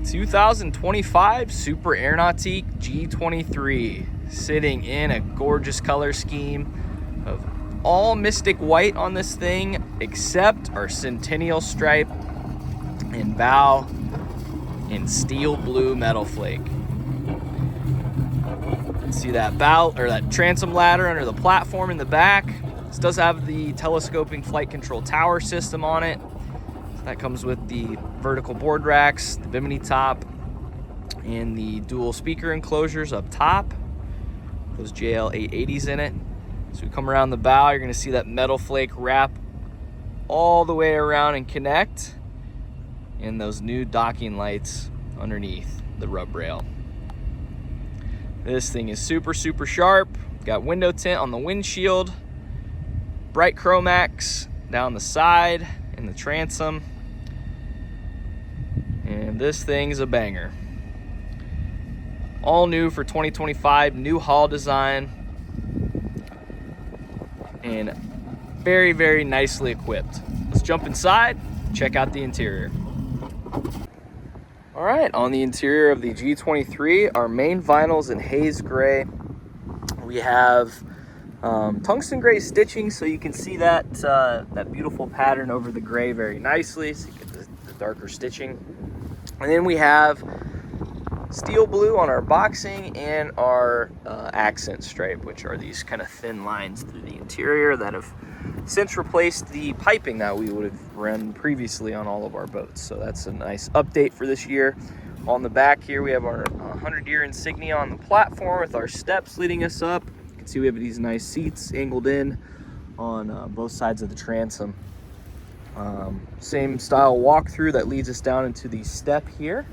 2025 Super Air Nautique G23, sitting in a gorgeous color scheme of all mystic white on this thing, except our Centennial stripe and bow in steel blue metal flake. See that bow or that transom ladder under the platform in the back. This does have the telescoping flight control tower system on it. That comes with the vertical board racks, the bimini top, and the dual speaker enclosures up top. Those JL 880s in it. So we come around the bow, you're gonna see that metal flake wrap all the way around and connect. And those new docking lights underneath the rub rail. This thing is super, super sharp. Got window tint on the windshield, bright Chromax down the side in the transom. And this thing's a banger. All new for 2025, new hull design, and very, very nicely equipped. Let's jump inside, check out the interior. All right, on the interior of the G23, our main vinyl's in haze gray. We have tungsten gray stitching, so you can see that that beautiful pattern over the gray very nicely, so you get the darker stitching. And then we have steel blue on our boxing and our accent stripe, which are these kind of thin lines through the interior that have since replaced the piping that we would have run previously on all of our boats. So that's a nice update for this year. On the back here, we have our 100-year insignia on the platform with our steps leading us up. You can see we have these nice seats angled in on both sides of the transom. Same style walkthrough that leads us down into the step here,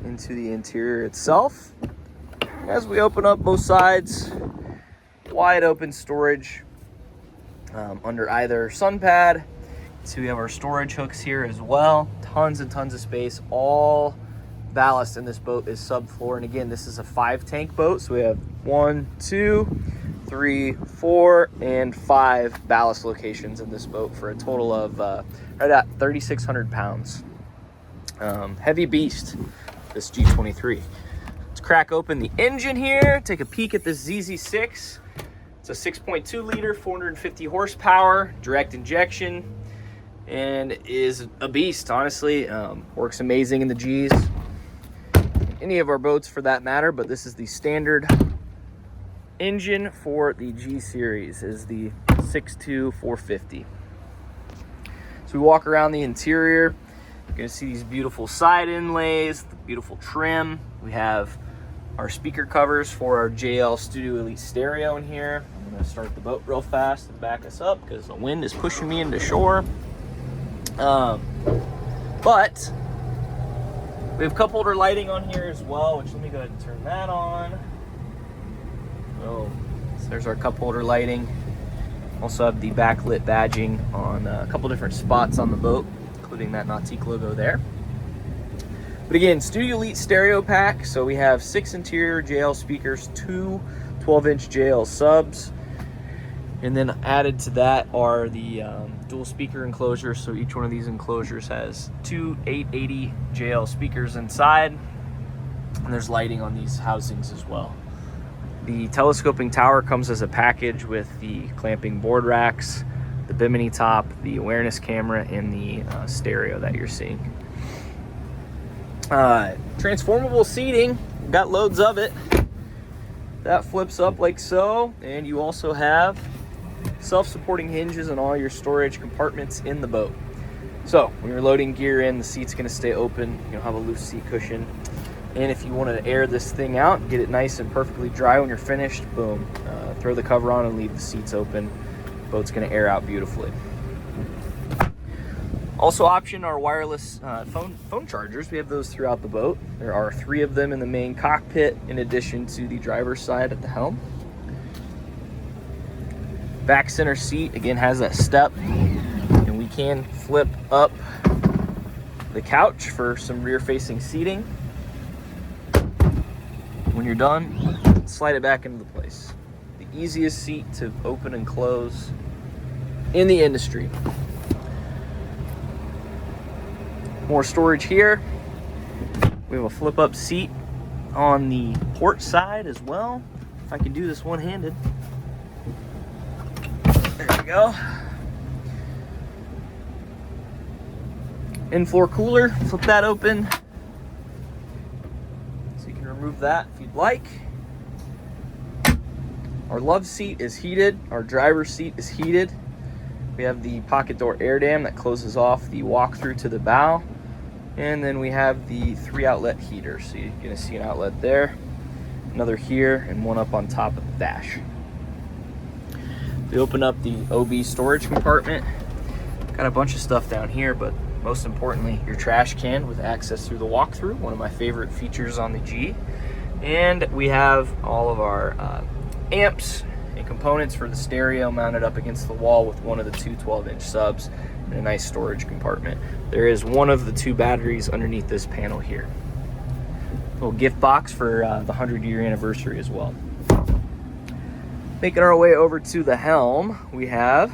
into the interior itself. As we open up both sides, wide open storage under either sun pad. So we have our storage hooks here as well. Tons and tons of space. All ballast in this boat is subfloor. And again, this is a 5-tank boat. So we have 1, 2, 3, 4, and 5 ballast locations in this boat for a total of right at 3,600 pounds. Heavy beast, this G23. Let's crack open the engine here, take a peek at this ZZ6. It's a 6.2 liter, 450 horsepower, direct injection, and is a beast, honestly. Works amazing in the G's. Any of our boats for that matter, but this is the standard engine for the G series, is the 6.2 450. So we walk around the interior. You're gonna see these beautiful side inlays, the beautiful trim. We have our speaker covers for our JL Studio Elite stereo in here. I'm gonna start the boat real fast and back us up because the wind is pushing me into shore. But we have cup holder lighting on here as well, which let me go ahead and turn that on. So there's our cup holder lighting. Also have the backlit badging on a couple different spots on the boat, including that Nautique logo there. But again, Studio Elite stereo pack. So we have 6 interior JL speakers, 2 12-inch JL subs. And then added to that are the dual speaker enclosures. So each one of these enclosures has 2 880 JL speakers inside. And there's lighting on these housings as well. The telescoping tower comes as a package with the clamping board racks, the bimini top, the awareness camera, and the stereo that you're seeing. Transformable seating, got loads of it. That flips up like so, and you also have self-supporting hinges on all your storage compartments in the boat. So when you're loading gear in, the seat's going to stay open. You'll have a loose seat cushion. And if you want to air this thing out, get it nice and perfectly dry when you're finished, boom, throw the cover on and leave the seats open. Boat's going to air out beautifully. Also option our wireless phone chargers. We have those throughout the boat. There are 3 of them in the main cockpit, in addition to the driver's side at the helm. Back center seat, again, has that step, and we can flip up the couch for some rear-facing seating. When you're done, slide it back into place. The easiest seat to open and close in the industry. More storage here. We have a flip-up seat on the port side as well. If I can do this one-handed. There we go. In-floor cooler, flip that open. So you can remove that if you'd like. Our love seat is heated. Our driver's seat is heated. We have the pocket door air dam that closes off the walk-through to the bow. And then we have the 3 outlet heater. So you're gonna see an outlet there, another here, and one up on top of the dash. We open up the OB storage compartment. Got a bunch of stuff down here, but most importantly, your trash can with access through the walk-through, one of my favorite features on the G. And we have all of our amps and components for the stereo mounted up against the wall with one of the two 12-inch subs and a nice storage compartment. There is one of the 2 batteries underneath this panel here. Little gift box for the 100-year anniversary as well. Making our way over to the helm, we have,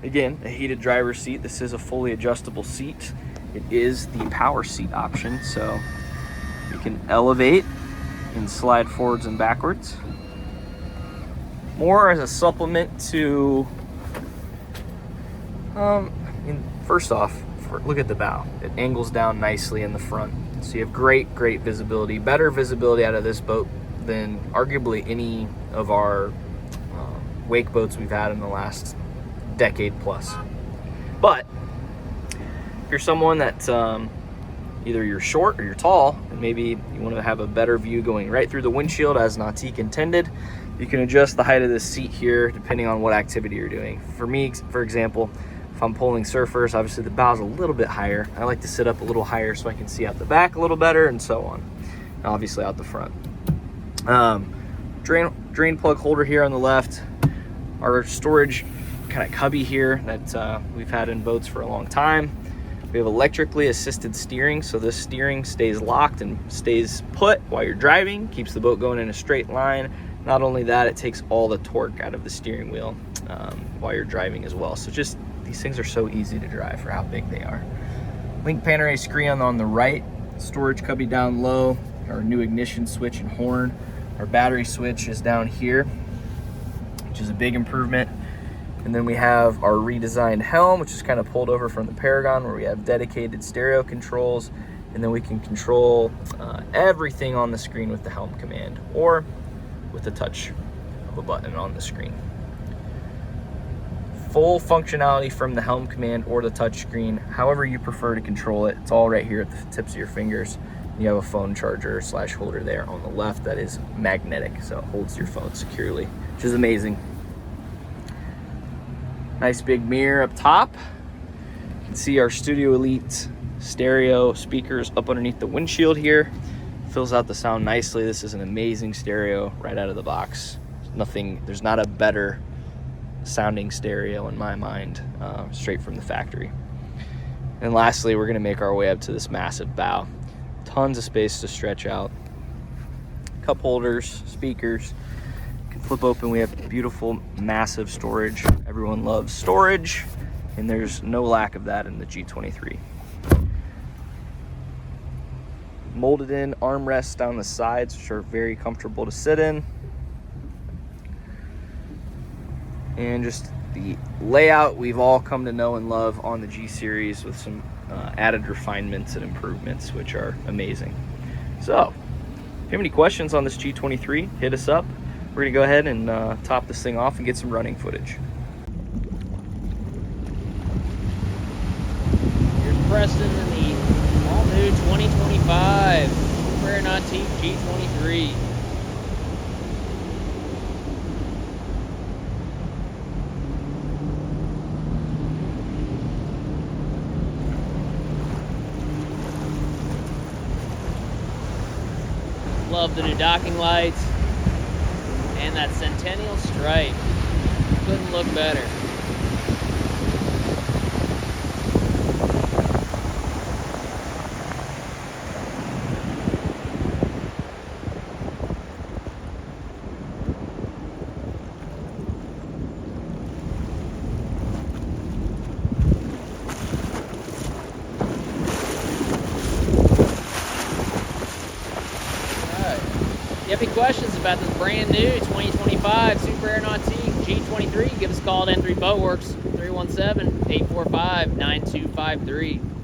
again, a heated driver's seat. This is a fully adjustable seat. It is the power seat option, so you can elevate and slide forwards and backwards. More as a supplement to, first off, look at the bow. It angles down nicely in the front. So you have great visibility, better visibility out of this boat than arguably any of our wake boats we've had in the last decade plus. But if you're someone that either you're short or you're tall, and maybe you want to have a better view going right through the windshield as Nautique intended, you can adjust the height of this seat here depending on what activity you're doing. For me, for example, if I'm pulling surfers, obviously the bow's a little bit higher. I like to sit up a little higher so I can see out the back a little better, and so on. And obviously out the front. Drain plug holder here on the left. Our storage kind of cubby here that we've had in boats for a long time. We have electrically assisted steering, so this steering stays locked and stays put while you're driving, keeps the boat going in a straight line. Not only that, it takes all the torque out of the steering wheel while you're driving as well. So just, these things are so easy to drive for how big they are. Link panoramic screen on the right, storage cubby down low, our new ignition switch and horn. Our battery switch is down here, which is a big improvement. And then we have our redesigned helm, which is kind of pulled over from the Paragon, where we have dedicated stereo controls, and then we can control everything on the screen with the helm command or with the touch of a button on the screen. Full functionality from the helm command or the touch screen, however you prefer to control it. It's all right here at the tips of your fingers. You have a phone charger / holder there on the left that is magnetic, so it holds your phone securely, which is amazing. Nice big mirror up top. You can see our Studio Elite stereo speakers up underneath the windshield here. Fills out the sound nicely. This is an amazing stereo right out of the box. There's not a better sounding stereo in my mind, straight from the factory. And lastly, we're gonna make our way up to this massive bow. Tons of space to stretch out. Cup holders, speakers. You can flip open. We have beautiful, massive storage. Everyone loves storage, and there's no lack of that in the G23. Molded in armrests down the sides, which are very comfortable to sit in. And just the layout we've all come to know and love on the G series, with some added refinements and improvements, which are amazing. So if you have any questions on this G23, hit us up. We're gonna go ahead and top this thing off and get some running footage. Here's Preston in the all-new 2025 Nautique G23. Love the new docking lights and that Centennial stripe. Couldn't look better. you have any questions about this brand new 2025 Super Air Nautique G23, give us a call at N3 Boatworks, 317-845-9253.